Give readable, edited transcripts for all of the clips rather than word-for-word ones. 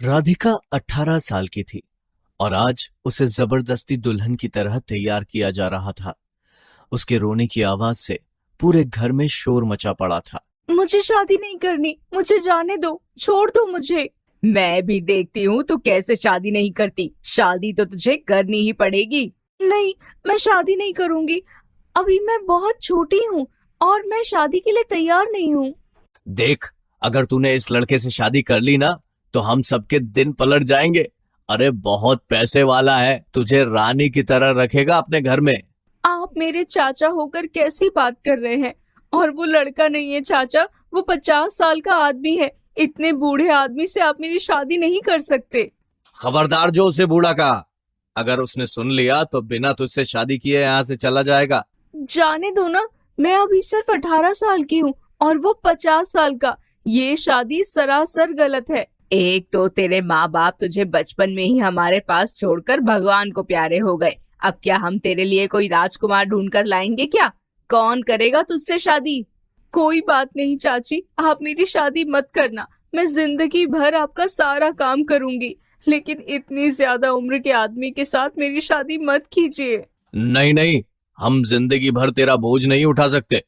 राधिका 18 साल की थी और आज उसे जबरदस्ती दुल्हन की तरह तैयार किया जा रहा था। उसके रोने की आवाज से पूरे घर में शोर मचा पड़ा था। मुझे शादी नहीं करनी, मुझे जाने दो, छोड़ दो मुझे। मैं भी देखती हूँ तू कैसे शादी नहीं करती। शादी तो तुझे करनी ही पड़ेगी। नहीं, मैं शादी नहीं करूंगी। अभी मैं बहुत छोटी हूँ और मैं शादी के लिए तैयार नहीं हूँ। देख, अगर तूने इस लड़के से शादी कर ली ना तो हम सबके दिन पलट जाएंगे। अरे बहुत पैसे वाला है, तुझे रानी की तरह रखेगा अपने घर में। आप मेरे चाचा होकर कैसी बात कर रहे हैं? और वो लड़का नहीं है चाचा, वो 50 साल का आदमी है। इतने बूढ़े आदमी से आप मेरी शादी नहीं कर सकते। खबरदार जो उसे बूढ़ा कहा। अगर उसने सुन लिया तो बिना तुझसे शादी किए यहाँ से चला जाएगा। जाने दो ना, मैं अभी सिर्फ 18 साल की हूँ और वो 50 साल का। ये शादी सरासर गलत है। एक तो तेरे माँ बाप तुझे बचपन में ही हमारे पास छोड़कर भगवान को प्यारे हो गए। अब क्या हम तेरे लिए कोई राजकुमार ढूंढ कर लाएंगे क्या? कौन करेगा तुझसे शादी? कोई बात नहीं चाची, आप मेरी शादी मत करना। मैं जिंदगी भर आपका सारा काम करूंगी, लेकिन इतनी ज्यादा उम्र के आदमी के साथ मेरी शादी मत कीजिए। नहीं नहीं, हम जिंदगी भर तेरा बोझ नहीं उठा सकते।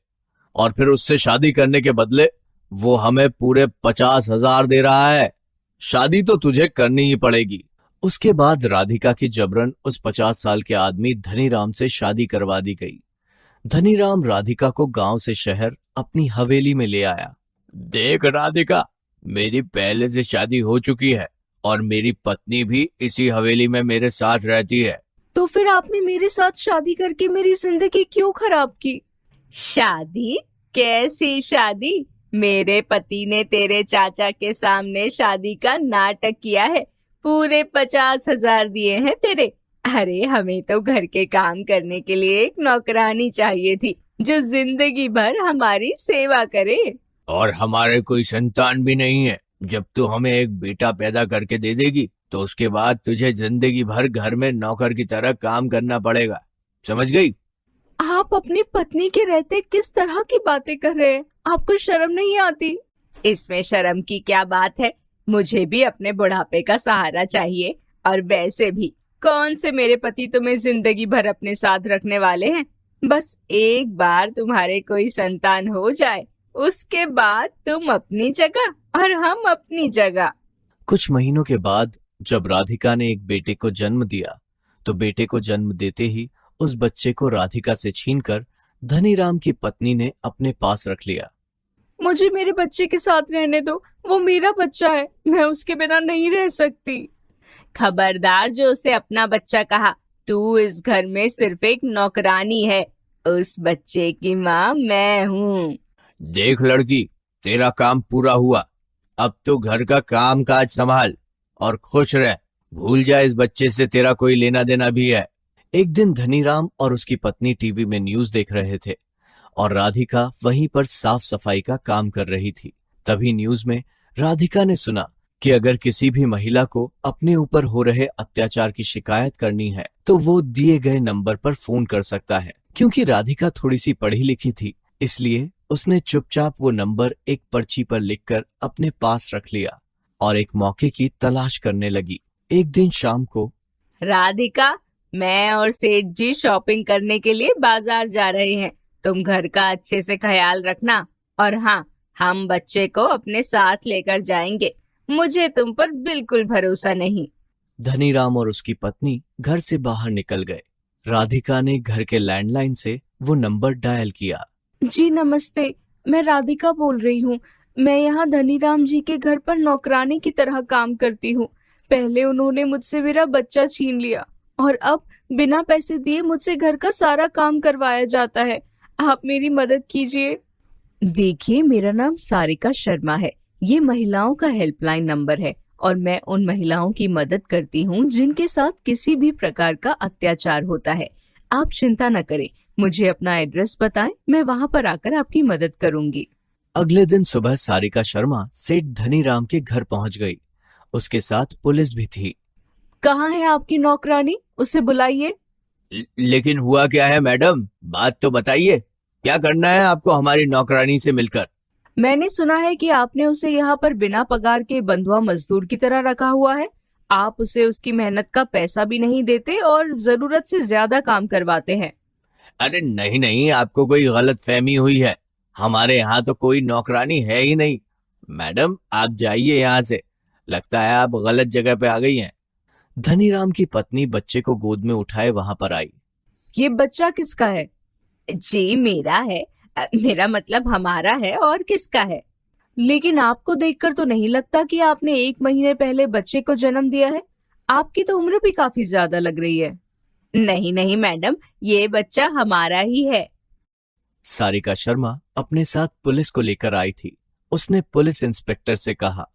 और फिर उससे शादी करने के बदले वो हमें पूरे 50,000 दे रहा है। शादी तो तुझे करनी ही पड़ेगी। उसके बाद राधिका की जबरन उस 50 साल के आदमी धनीराम से शादी करवा दी गई। धनीराम राधिका को गांव से शहर अपनी हवेली में ले आया। देख राधिका, मेरी पहले से शादी हो चुकी है और मेरी पत्नी भी इसी हवेली में मेरे साथ रहती है। तो फिर आपने मेरे साथ शादी करके मेरी जिंदगी क्यों खराब की? शादी? कैसी शादी? मेरे पति ने तेरे चाचा के सामने शादी का नाटक किया है। पूरे 50,000 दिए हैं तेरे। अरे हमें तो घर के काम करने के लिए एक नौकरानी चाहिए थी जो जिंदगी भर हमारी सेवा करे। और हमारे कोई संतान भी नहीं है। जब तू हमें एक बेटा पैदा करके दे देगी तो उसके बाद तुझे जिंदगी भर घर में नौकर की तरह काम करना पड़ेगा। समझ गई? आप अपनी पत्नी के रहते किस तरह की बातें कर रहे हैं? आपको शर्म नहीं आती? इसमें शर्म की क्या बात है? मुझे भी अपने बुढ़ापे का सहारा चाहिए। और वैसे भी कौन से मेरे पति तुम्हें जिंदगी भर अपने साथ रखने वाले हैं? बस एक बार तुम्हारे कोई संतान हो जाए, उसके बाद तुम अपनी जगह और हम अपनी जगह। कुछ महीनों के बाद जब राधिका ने एक बेटे को जन्म दिया तो बेटे को जन्म देते ही उस बच्चे को राधिका से छीनकर धनीराम की पत्नी ने अपने पास रख लिया। मुझे मेरे बच्चे के साथ रहने दो, वो मेरा बच्चा है, मैं उसके बिना नहीं रह सकती। खबरदार जो उसे अपना बच्चा कहा। तू इस घर में सिर्फ एक नौकरानी है। उस बच्चे की माँ मैं हूँ। देख लड़की, तेरा काम पूरा हुआ। अब तो घर का काम काज संभाल और खुश रह। भूल जा इस बच्चे से तेरा कोई लेना देना भी है। एक दिन धनीराम और उसकी पत्नी टीवी में न्यूज देख रहे थे और राधिका वहीं पर साफ सफाई का काम कर रही थी। तभी न्यूज में राधिका ने सुना कि अगर किसी भी महिला को अपने ऊपर हो रहे अत्याचार की शिकायत करनी है तो वो दिए गए नंबर पर फोन कर सकता है। क्योंकि राधिका थोड़ी सी पढ़ी लिखी थी, इसलिए उसने चुपचाप वो नंबर एक पर्ची पर लिखकर अपने पास रख लिया और एक मौके की तलाश करने लगी। एक दिन शाम को राधिका, मैं और सेठ जी शॉपिंग करने के लिए बाजार जा रहे हैं। तुम घर का अच्छे से ख्याल रखना। और हाँ, हम बच्चे को अपने साथ लेकर जाएंगे। मुझे तुम पर बिल्कुल भरोसा नहीं। धनीराम और उसकी पत्नी घर से बाहर निकल गए। राधिका ने घर के लैंडलाइन से वो नंबर डायल किया। जी नमस्ते, मैं राधिका बोल रही हूँ। मैं यहाँ धनीराम जी के घर पर नौकरानी की तरह काम करती हूँ। पहले उन्होंने मुझसे मेरा बच्चा छीन लिया और अब बिना पैसे दिए मुझसे घर का सारा काम करवाया जाता है। आप मेरी मदद कीजिए। देखिए, मेरा नाम सारिका शर्मा है। ये महिलाओं का हेल्पलाइन नंबर है और मैं उन महिलाओं की मदद करती हूँ जिनके साथ किसी भी प्रकार का अत्याचार होता है। आप चिंता न करें, मुझे अपना एड्रेस बताएं, मैं वहाँ पर आकर आपकी मदद करूंगी। अगले दिन सुबह सारिका शर्मा सेठ धनीराम के घर पहुंच गई। उसके साथ पुलिस भी थी। कहाँ है आपकी नौकरानी? उसे बुलाइए। लेकिन हुआ क्या है मैडम? बात तो बताइए। क्या करना है आपको हमारी नौकरानी से मिलकर? मैंने सुना है कि आपने उसे यहाँ पर बिना पगार के बंधुआ मजदूर की तरह रखा हुआ है। आप उसे उसकी मेहनत का पैसा भी नहीं देते और जरूरत से ज्यादा काम करवाते हैं। अरे नहीं नहीं, आपको कोई गलत फहमी हुई है। हमारे यहाँ तो कोई नौकरानी है ही नहीं। मैडम आप जाइए यहाँ से, लगता है आप गलत जगह पे आ गई हैं। धनीराम की पत्नी बच्चे को गोद में उठाए वहां पर आई। ये बच्चा किसका है? जी मेरा है। मेरा मतलब हमारा है, और किसका है? लेकिन आपको देखकर तो नहीं लगता कि आपने 1 महीने पहले बच्चे को जन्म दिया है। आपकी तो उम्र भी काफी ज्यादा लग रही है। नहीं नहीं मैडम, ये बच्चा हमारा ही है। सारिका शर्मा अपने साथ पुलिस को लेकर आई थी। उसने पुलिस इंस्पेक्टर से कहा,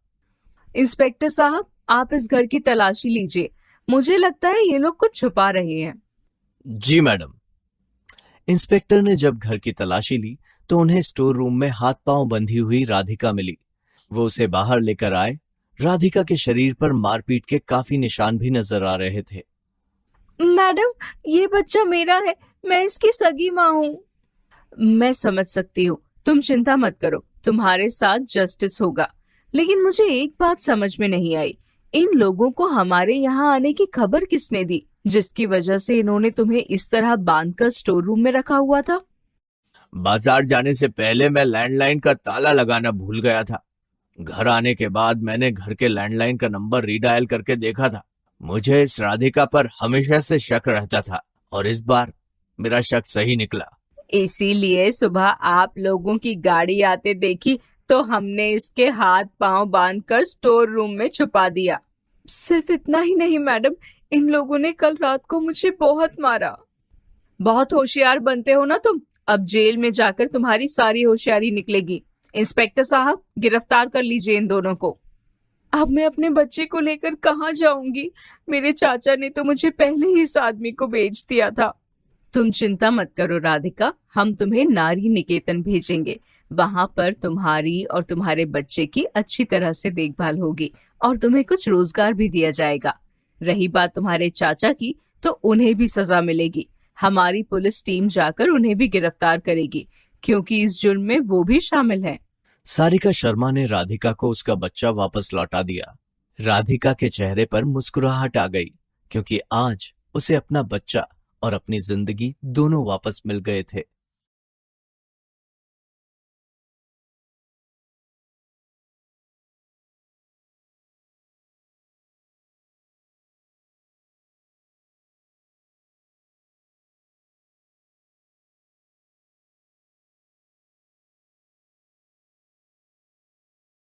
इंस्पेक्टर साहब, आप इस घर की तलाशी लीजिए। मुझे लगता है ये लोग कुछ छुपा रहे हैं। जी मैडम। इंस्पेक्टर ने जब घर की तलाशी ली तो उन्हें स्टोर रूम में हाथ पांव बंधी हुई राधिका मिली। वो उसे बाहर लेकर आए। राधिका के शरीर पर मारपीट के काफी निशान भी नजर आ रहे थे। मैडम, ये बच्चा मेरा है। मैं इसकी सगी माँ हूँ। मैं समझ सकती हूँ, तुम चिंता मत करो, तुम्हारे साथ जस्टिस होगा। लेकिन मुझे एक बात समझ में नहीं आई, इन लोगों को हमारे यहाँ आने की खबर किसने दी, जिसकी वजह से इन्होंने तुम्हें इस तरह बांधकर स्टोर रूम में रखा हुआ था? बाजार जाने से पहले मैं लैंडलाइन का ताला लगाना भूल गया था। घर आने के बाद मैंने घर के लैंडलाइन का नंबर रीडायल करके देखा था। मुझे इस राधिका पर हमेशा से शक रहता था और इस बार मेरा शक सही निकला। इसीलिए सुबह आप लोगों की गाड़ी आते देखी तो हमने इसके हाथ पांव बांधकर स्टोर रूम में छुपा दिया। सिर्फ इतना ही नहीं मैडम, इन लोगों ने कल रात को मुझे बहुत मारा। बहुत होशियार बनते हो ना तुम। अब जेल में जाकर तुम्हारी सारी होशियारी निकलेगी। इंस्पेक्टर साहब, गिरफ्तार कर लीजिए इन दोनों को। अब मैं अपने बच्चे को लेकर कहाँ जाऊंगी? मेरे चाचा ने तो मुझे पहले ही इस आदमी को बेच दिया था। तुम चिंता मत करो राधिका, हम तुम्हें नारी निकेतन भेजेंगे। वहां पर तुम्हारी और तुम्हारे बच्चे की अच्छी तरह से देखभाल होगी और तुम्हें कुछ रोजगार भी दिया जाएगा। रही बात तुम्हारे चाचा की, तो उन्हें भी सजा मिलेगी। हमारी पुलिस टीम जाकर उन्हें भी गिरफ्तार करेगी, क्योंकि इस जुर्म में वो भी शामिल है। सारिका शर्मा ने राधिका को उसका बच्चा वापस लौटा दिया। राधिका के चेहरे पर मुस्कुराहट आ गई, क्योंकि आज उसे अपना बच्चा और अपनी जिंदगी दोनों वापस मिल गए थे।